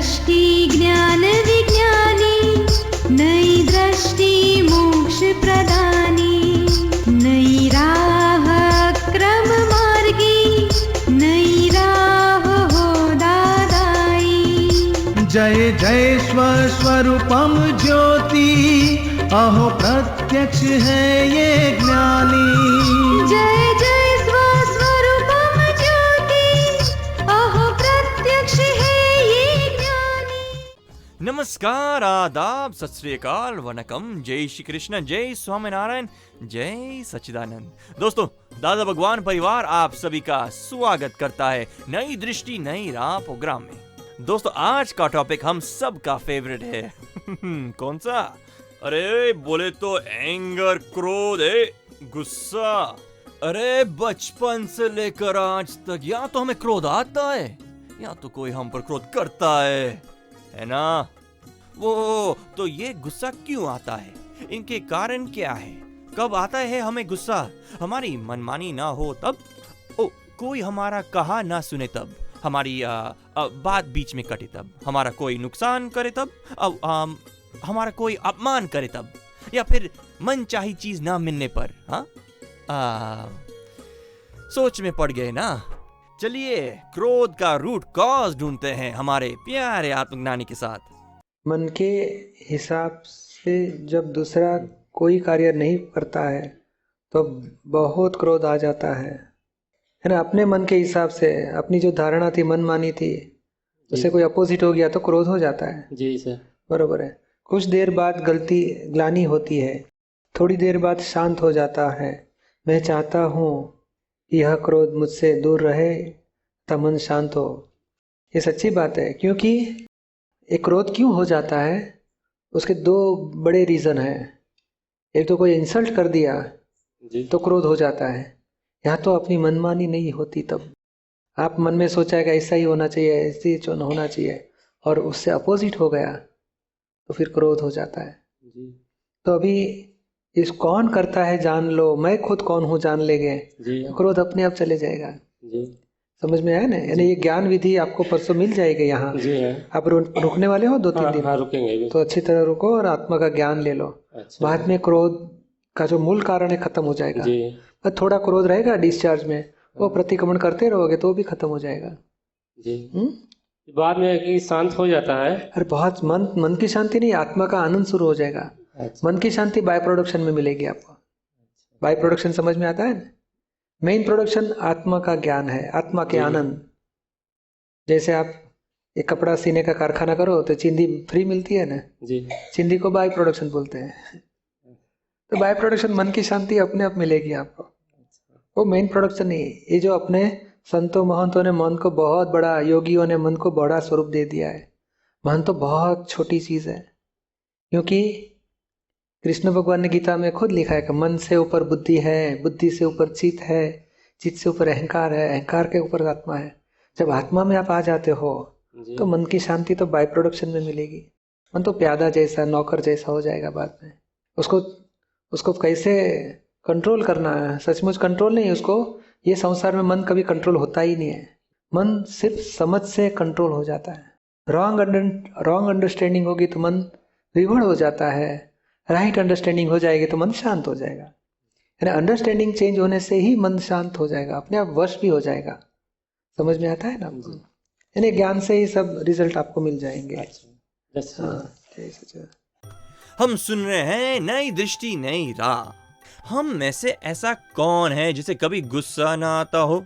दृष्टि ज्ञान विज्ञानी, नई दृष्टि मोक्ष प्रदानी, नई राह क्रम मार्गी, नई राह हो दादाई। जय जय स्वस्वरूपम ज्योति, अहो प्रत्यक्ष है ये ज्ञानी। जय जय स्वस्वरूपम ज्योति, अहो प्रत्यक्ष है ये ज्ञानी। नमस्कार, आदाब, सत श्री अकाल, वनकम, जय श्री कृष्ण, जय स्वामीनारायण, जय सच्चिदानंद। दोस्तों, दादा भगवान परिवार आप सभी का स्वागत करता है नई दृष्टि नई राह प्रोग्राम में। दोस्तों, आज का टॉपिक हम सब का फेवरेट है। कौन सा? अरे बोले तो एंगर, क्रोध, गुस्सा। अरे बचपन से लेकर आज तक या तो हमें क्रोध आता है या तो कोई हम पर क्रोध करता है ना? वो तो ये गुस्सा क्यों आता है? इनके कारण क्या है? कब आता है हमें गुस्सा? हमारी मनमानी ना हो तब, कोई हमारा कहा ना सुने तब, हमारी बात बीच में कटे तब, हमारा कोई नुकसान करे तब, हमारा कोई अपमान करे तब, या फिर मन चाही चीज ना मिलने पर। सोच में पड़ गए ना? चलिए क्रोध का रूट कॉज ढूंढते हैं हमारे प्यारे आत्मज्ञानी के साथ। मन के हिसाब से जब दूसरा कोई कार्य नहीं करता है तो बहुत क्रोध आ जाता है ना? अपने मन के हिसाब से अपनी जो धारणा थी, मन मानी थी, उससे कोई अपोजिट हो गया तो क्रोध हो जाता है। जी सर, बरोबर है। कुछ देर बाद ग्लानि होती है, थोड़ी देर बाद शांत हो जाता है। मैं चाहता हूँ यह क्रोध मुझसे दूर रहे, तब मन शांत हो। ये सच्ची बात है, क्योंकि एक क्रोध क्यों हो जाता है उसके दो बड़े रीज़न हैं। एक तो कोई इंसल्ट कर दिया जी। तो क्रोध हो जाता है, या तो अपनी मनमानी नहीं होती तब। आप मन में सोचा है कि ऐसा ही होना चाहिए, ऐसे ही होना चाहिए, और उससे अपोजिट हो गया तो फिर क्रोध हो जाता है जी। तो अभी इस कौन करता है जान लो, मैं खुद कौन हूँ जान लेंगे, तो क्रोध अपने आप चले जाएगा जी। समझ में आया ना? यानी ये ज्ञान विधि आपको परसों मिल जाएगी यहाँ। जी है। आप रुकने वाले हो 2-3 दिन? हाँ, रुकेंगे। तो अच्छी तरह रुको और आत्मा का ज्ञान ले लो। अच्छा। बाद में क्रोध का जो मूल कारण है खत्म हो जाएगा। जी। पर थोड़ा क्रोध रहेगा डिस्चार्ज में, वो प्रतिक्रमण करते रहोगे तो भी खत्म हो जाएगा जी। बाद में कि शांत हो जाता है। अरे बहुत मन की शांति नहीं, आत्मा का आनंद शुरू हो जाएगा। अच्छा। मन की शांति बाय प्रोडक्शन में मिलेगी आपको। बाय प्रोडक्शन समझ में आता है ना? मेन प्रोडक्शन आत्मा का ज्ञान है, आत्मा के आनंद। जैसे आप एक कपड़ा सीने का कारखाना करो तो चिंदी फ्री मिलती है ना जी। चिंदी को बाय प्रोडक्शन बोलते हैं। तो बाय प्रोडक्शन मन की शांति अपने आप मिलेगी आपको, वो मेन प्रोडक्शन नहीं। ये जो अपने संतों महंतों ने मन को बहुत बड़ा, योगियों ने मन को बड़ा स्वरूप दे दिया है। मन तो बहुत छोटी चीज है, क्योंकि कृष्ण भगवान ने गीता में खुद लिखा है कि मन से ऊपर बुद्धि है, बुद्धि से ऊपर चित्त है, चित्त से ऊपर अहंकार है, अहंकार के ऊपर आत्मा है। जब आत्मा में आप आ जाते हो तो मन की शांति तो बाय प्रोडक्शन में मिलेगी। मन तो प्यादा जैसा, नौकर जैसा हो जाएगा बाद में। उसको कैसे कंट्रोल करना है? सचमुच कंट्रोल नहीं उसको। ये संसार में मन कभी कंट्रोल होता ही नहीं है। मन सिर्फ समझ से कंट्रोल हो जाता है। रॉन्ग अंडरस्टैंडिंग होगी तो मन विभोर हो जाता है, राइट अंडरस्टैंडिंग हो जाएगी तो मन शांत हो जाएगा। यानी अंडरस्टैंडिंग चेंज होने से ही मन शांत हो जाएगा, अपने आप वश भी हो जाएगा। समझ में आता है ना आपको? यानी ज्ञान से ही सब रिजल्ट आपको मिल जाएंगे। अच्छा। हाँ, हम सुन रहे हैं नई दृष्टि नई राह। हम में से ऐसा कौन है जिसे कभी गुस्सा ना आता हो?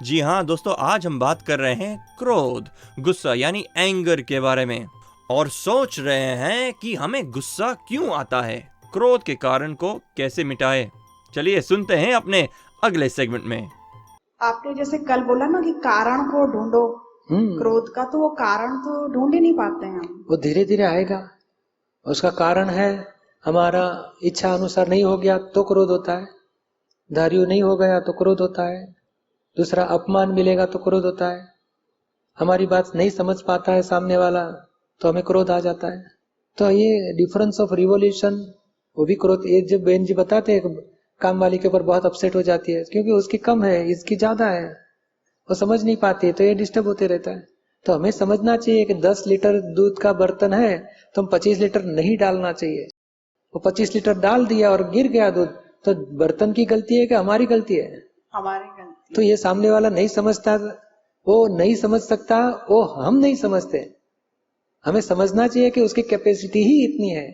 जी हाँ दोस्तों, आज हम बात कर रहे हैं क्रोध, गुस्सा यानी एंगर के बारे में, और सोच रहे हैं कि हमें गुस्सा क्यों आता है, क्रोध के कारण को कैसे मिटाए। चलिए सुनते हैं अपने अगले सेगमेंट में। आपने जैसे कल बोला ना कि कारण को ढूंढो क्रोध का, तो वो कारण तो ढूंढ ही नहीं पाते हैं हम। वो धीरे धीरे आएगा। उसका कारण है हमारा इच्छा अनुसार नहीं हो गया तो क्रोध होता है, धार्य नहीं हो गया तो क्रोध होता है, दूसरा अपमान मिलेगा तो क्रोध होता है, हमारी बात नहीं समझ पाता है सामने वाला तो हमें क्रोध आ जाता है। तो ये डिफरेंस ऑफ रिवोल्यूशन, वो भी क्रोध। ये जब बहन जी बताते हैं काम वाली के ऊपर बहुत अपसेट हो जाती है क्योंकि उसकी कम है, इसकी ज्यादा है, वो समझ नहीं पाती है, तो ये डिस्टर्ब होते रहता है। तो हमें समझना चाहिए कि 10 लीटर दूध का बर्तन है तो हम 25 लीटर नहीं डालना चाहिए। वो 25 लीटर डाल दिया और गिर गया दूध, तो बर्तन की गलती है कि हमारी गलती है? हमारी गलती। तो ये सामने वाला नहीं समझता, वो नहीं समझ सकता, वो हम नहीं समझते। हमें समझना चाहिए कि उसकी कैपेसिटी ही इतनी है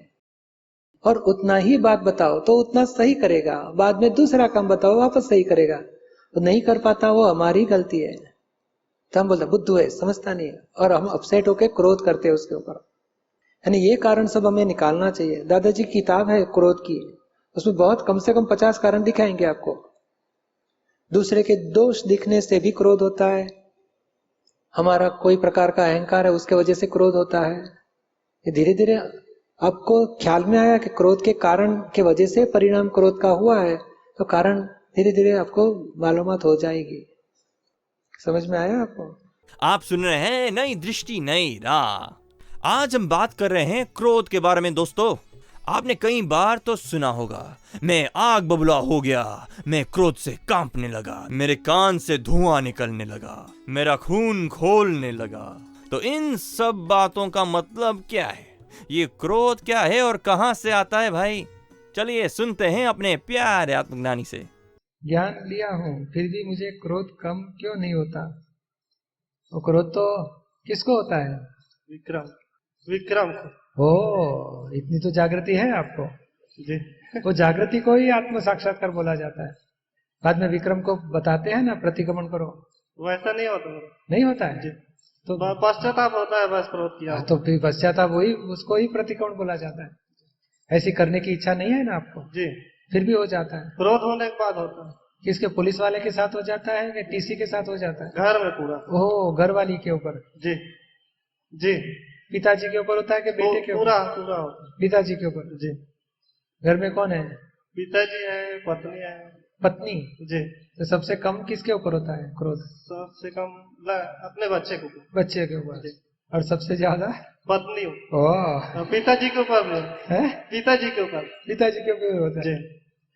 और उतना ही बात बताओ तो उतना सही करेगा, बाद में दूसरा काम बताओ वापस सही करेगा। तो नहीं कर पाता वो हमारी गलती है। तो हम बोलते बुद्धू है, समझता नहीं है, और हम अपसेट होके क्रोध करते हैं उसके ऊपर। यानी ये कारण सब हमें निकालना चाहिए। दादाजी की किताब है क्रोध की, उसमें बहुत कम से कम 50 कारण दिखाएंगे आपको। दूसरे के दोष दिखने से भी क्रोध होता है, हमारा कोई प्रकार का अहंकार है उसके वजह से क्रोध होता है। ये धीरे धीरे आपको ख्याल में आया कि क्रोध के कारण के वजह से परिणाम क्रोध का हुआ है, तो कारण धीरे धीरे आपको मालूमात हो जाएगी। समझ में आया आपको? आप सुन रहे हैं नई दृष्टि नई राह। आज हम बात कर रहे हैं क्रोध के बारे में। दोस्तों, आपने कई बार तो सुना होगा, मैं आग बबूला हो गया, मैं क्रोध से कांपने लगा, मेरे कान से धुआं निकलने लगा, मेरा खून खोलने लगा। तो इन सब बातों का मतलब क्या है? ये क्रोध क्या है और कहां से आता है भाई? चलिए सुनते हैं अपने प्यारे आत्मज्ञानी से। ज्ञान लिया हूं फिर भी मुझे क्रोध कम क्यों नहीं होता? वो क्रोध तो किसको होता है? विक्रम ओ, इतनी तो जागृति है आपको जी। वो जागृति को ही आत्म साक्षात्कार बोला जाता है। बाद में विक्रम को बताते हैं ना, प्रतिक्रमण करो। वैसा नहीं होता। नहीं होता है जी। तो पश्चाताप होता है बस क्रोध किया। तो फिर पश्चाताप वही, उसको ही प्रतिक्रमण बोला जाता है। ऐसी करने की इच्छा नहीं है ना आपको, जी, फिर भी हो जाता है। क्रोध होने के बाद होता है। किसके, पुलिस वाले के साथ हो जाता है कि टीसी के साथ हो जाता है? घर में पूरा। ओह, घर वाली के ऊपर। जी जी। पिताजी के ऊपर होता है कि बेटे के ऊपर? पूरा पूरा होता है। पिताजी के ऊपर। जी। घर में कौन है? पिताजी है, पत्नी है। पत्नी। जी। तो सबसे कम किसके ऊपर होता है क्रोध? सबसे कम अपने बच्चे के ऊपर। बच्चे के ऊपर। और सबसे ज्यादा पत्नी। ओह, पिताजी के ऊपर है? पिताजी के ऊपर। पिताजी के ऊपर होता है। जी।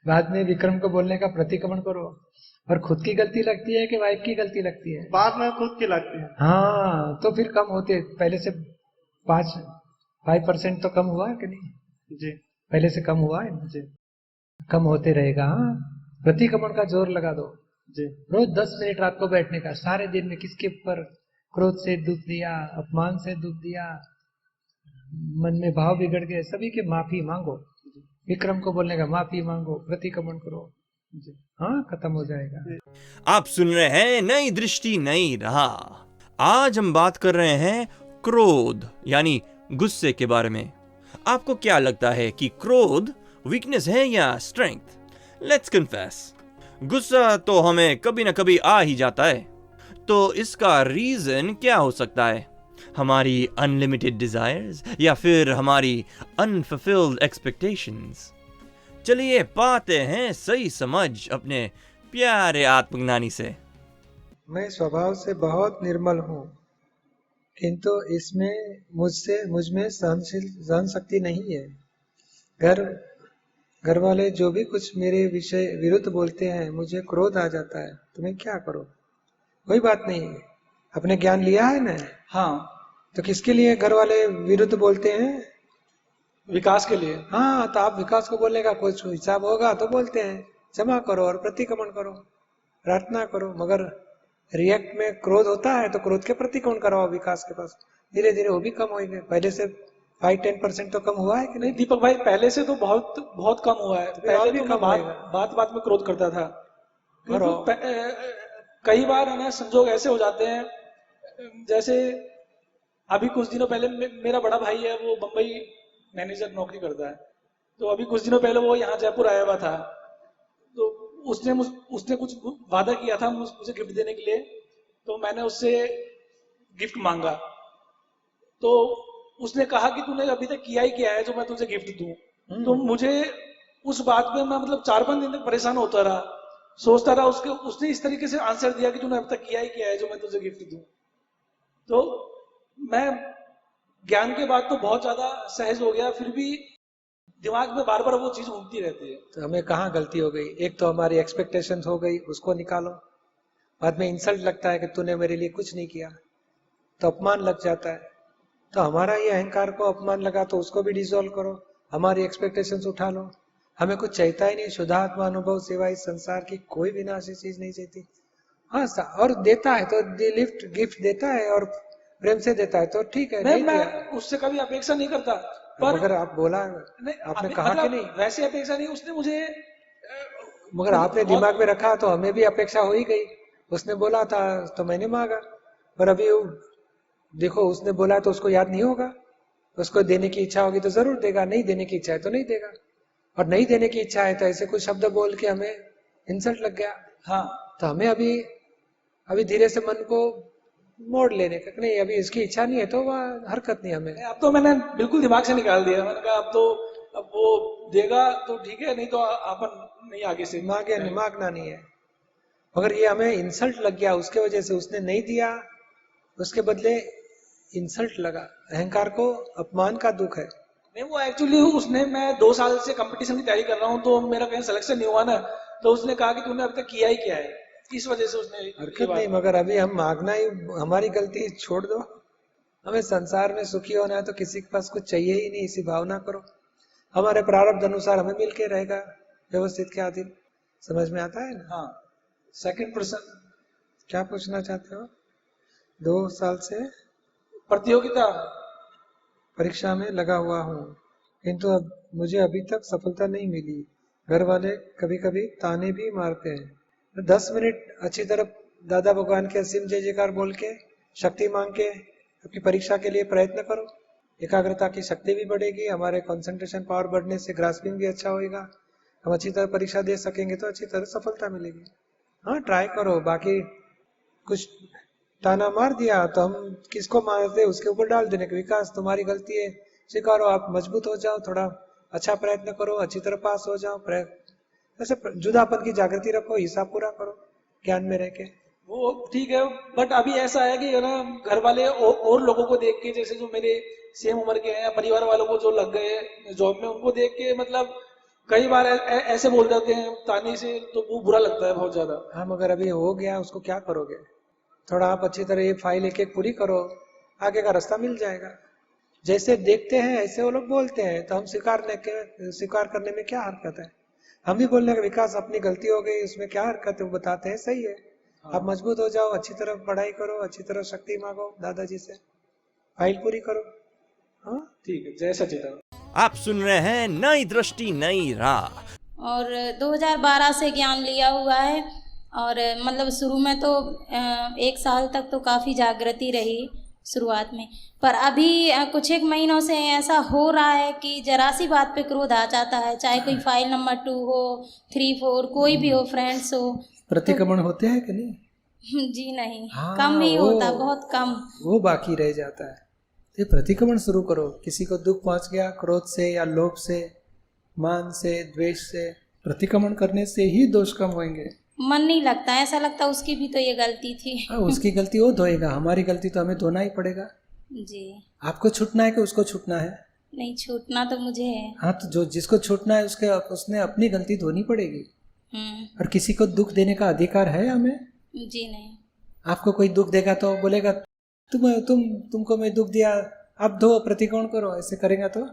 बाद में विक्रम को बोलने का प्रतिक्रमण करो। और खुद की गलती लगती है कि वाइफ की गलती लगती है? बाद में खुद की लगती है। हाँ, तो फिर कम होते, पहले से 5% तो कम हुआ है कि नहीं? जी। पहले से कम हुआ है जी। कम होते रहेगा। हाँ, प्रतिक्रमण का जोर लगा दो। जी। रोज 10 मिनट रात को बैठने का। सारे दिन में किसके ऊपर क्रोध से दुख दिया, अपमान से दुख दिया, मन में भाव बिगड़ गए, सभी के माफी मांगो। विक्रम को बोलने का माफी मांगो, प्रतिक्रमण करो। हाँ, खत्म हो जाएगा। आप सुन रहे हैं नई दृष्टि नई राह। आज हम बात कर रहे हैं क्रोध यानी गुस्से के बारे में। आपको क्या लगता है कि क्रोध वीकनेस है या स्ट्रेंथ? लेट्स कन्फेस, गुस्सा तो हमें कभी ना कभी आ ही जाता है। तो इसका रीजन क्या हो सकता है? हमारी अनलिमिटेड डिजायर्स या फिर हमारी अनफुलफिल्ड एक्सपेक्टेशंस? चलिए पाते हैं सही समझ अपने प्यारे आत्मज्ञानी से। मैं स्वभाव से बहुत निर्मल हूँ, किंतु इसमें मुझ में सहन शक्ति नहीं है। घर वाले जो भी कुछ मेरे विषय विरुद्ध बोलते हैं, मुझे क्रोध आ जाता है। तो मैं क्या करूँ? कोई बात नहीं, अपने ज्ञान लिया है ना। हाँ, तो किसके लिए घर वाले विरुद्ध बोलते हैं? विकास के लिए। हाँ, तो आप विकास को बोलने का कुछ हिसाब होगा तो बोलते हैं। क्षमा करो और प्रतिक्रमण करो, प्रार्थना करो। मगर रिएक्ट में क्रोध होता है तो क्रोध के प्रतिक्रमण कराओ विकास के पास। धीरे धीरे वो भी कम होंगे। पहले से 5-10% तो कम हुआ है कि नहीं? दीपक भाई, पहले से तो बहुत कम हुआ है। पहले तो मैं बात में क्रोध करता था। कई बार है ना, संजोग ऐसे हो जाते हैं, जैसे अभी कुछ दिनों पहले मेरा बड़ा भाई है, वो बम्बई मैनेजर नौकरी करता है। तो अभी कुछ दिनों पहले वो यहाँ जयपुर आया हुआ था। तो उसने कुछ वादा किया था मुझे गिफ्ट देने के लिए। तो मैंने उससे गिफ्ट मांगा, तो उसने कहा कि तूने अभी तक किया ही क्या है जो मैं तुझे गिफ्ट दूं। तो मुझे उस बात में मैं मतलब 4-5 दिन तक परेशान होता रहा, सोचता रहा। उसने इस तरीके से आंसर दिया कि तूने अब तक किया ही क्या है जो मैं तुझे गिफ्ट दूं। तो मैं ज्ञान के बाद तो बहुत ज्यादा सहज हो गया, फिर भी दिमाग में बार बार वो चीज घूमती रहती है। तो हमें कहाँ गलती हो गई? एक तो हमारी एक्सपेक्टेशंस हो गई, उसको निकालो। बाद में इंसल्ट लगता है कि तूने मेरे लिए कुछ नहीं किया। तो अपमान लग जाता है। तो हमारा ये अहंकार को अपमान लगा तो उसको भी डिसॉल्व करो, हमारी एक्सपेक्टेशंस उठा लो। हमें कुछ चाहता ही नहीं, शुद्धात्मा अनुभव सिवाय इस संसार की कोई विनाशी चीज नहीं चाहती। हाँ, और देता है तो लिफ्ट गिफ्ट देता है और प्रेम से देता है तो ठीक है। नहीं मैं उससे कभी अपेक्षा नहीं करता, पर मगर आप बोला, नहीं, आपने कहा कि नहीं, वैसे अपेक्षा नहीं, उसने मुझे मगर आपने दिमाग में रखा तो हमें भी अपेक्षा हो ही गई। उसने बोला था तो मैंने मांगा, पर अभी देखो उसने बोला तो उसको याद नहीं होगा। उसको देने की इच्छा होगी तो जरूर देगा, नहीं देने की इच्छा है तो नहीं देगा। और नहीं देने की इच्छा है तो ऐसे कुछ शब्द बोल के हमें इंसल्ट लग गया। हाँ, तो हमें अभी धीरे से मन को मोड़ लेने का, नहीं अभी इसकी इच्छा नहीं है तो वह हरकत नहीं हमें। अब तो मैंने बिल्कुल दिमाग से निकाल दिया। मैंने कहा अब वो देगा तो ठीक है, नहीं तो अपन नहीं आगे से मांगना नहीं है। मगर ये हमें इंसल्ट लग गया, उसके वजह से उसने नहीं दिया, उसके बदले इंसल्ट लगा। अहंकार को अपमान का दुख है। नहीं, वो एक्चुअली उसने, मैं 2 साल से कंपटीशन की तैयारी कर रहा हूँ तो मेरा कहीं सिलेक्शन नहीं हुआ ना, तो उसने कहा कि तूने अब तक किया ही क्या है, इस वजह से उसने हरकत नहीं। मगर अभी हम मांगना ही, हमारी गलती छोड़ दो। हमें संसार में सुखी होना है तो किसी के पास कुछ चाहिए ही नहीं, इसी भावना करो। हमारे प्रारब्ध अनुसार हमें मिलके रहेगा व्यवस्थित के अधीन। समझ में आता है ना? हाँ। सेकंड प्रश्न क्या पूछना चाहते हो? 2 साल से प्रतियोगिता परीक्षा में लगा हुआ हूँ, किंतु अब मुझे अभी तक सफलता नहीं मिली। घर वाले कभी कभी ताने भी मारते हैं। 10 मिनट अच्छी तरह दादा भगवान के असीम जय जयकार बोल के, शक्ति मांग के अपनी परीक्षा के लिए प्रयत्न करो। एकाग्रता की शक्ति भी बढ़ेगी, हमारे कंसंट्रेशन पावर बढ़ने से ग्रास्पिंग भी अच्छा होएगा। हम अच्छी तरह परीक्षा दे सकेंगे तो अच्छी तरह सफलता मिलेगी। हाँ, ट्राई करो। बाकी कुछ ताना मार दिया तो हम किसको मारते, उसके ऊपर डाल देने के, विकास तुम्हारी गलती है, स्वीकारो, आप मजबूत हो जाओ, थोड़ा अच्छा प्रयत्न करो, अच्छी तरह पास हो जाओ। ऐसे जुदापन की जागृति रखो, हिसाब पूरा करो ज्ञान में रह के। वो ठीक है, बट अभी ऐसा है कि ना घर वाले और लोगों को देख के, जैसे जो मेरे सेम उम्र के हैं, परिवार वालों को जो लग गए जॉब में, उनको देख के मतलब कई बार ऐसे बोल जाते हैं ताने से, तो वो बुरा लगता है बहुत ज्यादा। हाँ, मगर अभी हो गया, उसको क्या करोगे? थोड़ा आप अच्छी तरह ये फाइल एक एक पूरी करो, आगे का रास्ता मिल जाएगा। जैसे देखते हैं ऐसे वो लोग बोलते हैं, तो हम स्वीकार करने में क्या हरकत है? हम भी बोलने का, विकास अपनी गलती हो गई, उसमें क्या हरकत है, वो बताते हैं, सही है। आप मजबूत हो जाओ, अच्छी तरह पढ़ाई करो, अच्छी तरह शक्ति मांगो दादाजी से, फाइल पूरी करो। हाँ, ठीक है। जय सच्चिदानंद। आप सुन रहे हैं नई दृष्टि नई राह। और 2012 से ज्ञान लिया हुआ है, और मतलब शुरू में तो 1 साल तक तो काफ़ी जागृति रही शुरुआत में, पर अभी कुछ एक महीनों से ऐसा हो रहा है कि जरा सी बात पे क्रोध आ जाता है, चाहे कोई फाइल नंबर 2 हो, 3, 4 कोई भी हो, फ्रेंड्स हो। प्रतिक्रमण होते हैं कि नहीं? जी नहीं। हाँ, कम ही होता, बहुत कम। वो बाकी रह जाता है। तो प्रतिक्रमण शुरू करो। किसी को दुख पहुंच गया क्रोध से या लोभ से, मान से, द्वेष से, प्रतिक्रमण करने से ही दोष कम होंगे। मन नहीं लगता, ऐसा लगता उसकी भी तो ये गलती थी। उसकी गलती वो धोएगा, हमारी गलती तो हमें धोना ही पड़ेगा। जी। आपको छूटना है कि उसको छूटना है? नहीं, छूटना तो मुझे है। हाँ, तो जो जिसको छूटना है उसने अपनी गलती धोनी पड़ेगी। और किसी को दुख देने का अधिकार है हमें? जी नहीं। आपको कोई दुख देगा तो बोलेगा तुमको मैं दुख दिया, अब दो, प्रतिकोण करो, ऐसे करेगा तो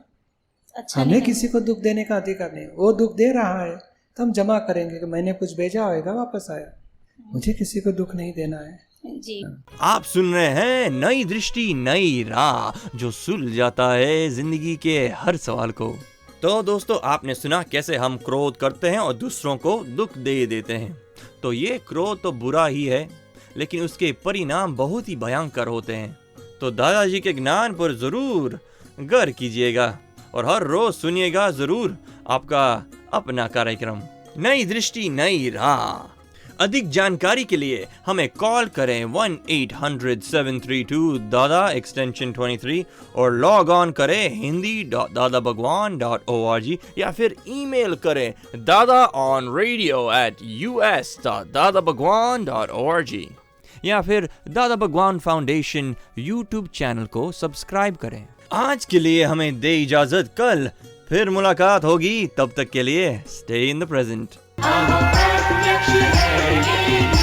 अच्छा। हमें किसी को दुख देने का अधिकार नहीं। वो दुख दे रहा है तो हम जमा करेंगे कि मैंने कुछ भेजा होगा, वापस आया। मुझे किसी को दुख नहीं देना है। जी। आप सुन रहे हैं नई दृष्टि नई राह, जो सुलझ जाता है जिंदगी के हर सवाल को। तो दोस्तों, आपने सुना कैसे हम क्रोध करते हैं और दूसरों को दुख दे देते हैं। तो ये क्रोध तो बुरा ही है, लेकिन उसके परिणाम बहुत ही भयंकर होते हैं। तो दादाजी के ज्ञान पर जरूर गौर कीजिएगा और हर रोज सुनिएगा जरूर आपका अपना कार्यक्रम नई दृष्टि नई राह। अधिक जानकारी के लिए हमें कॉल करें 1-800-732-दादा एक्सटेंशन 23 और लॉग ऑन करें hindi.dadabhagwan.org या फिर ईमेल करें dadaonradio@us.dadabhagwan.org या फिर दादा भगवान फाउंडेशन यूट्यूब चैनल को सब्सक्राइब करें। आज के लिए हमें दे इजाजत, कल फिर मुलाकात होगी। तब तक के लिए स्टे इन द प्रेजेंट। अहो प्रत्यक्ष है ये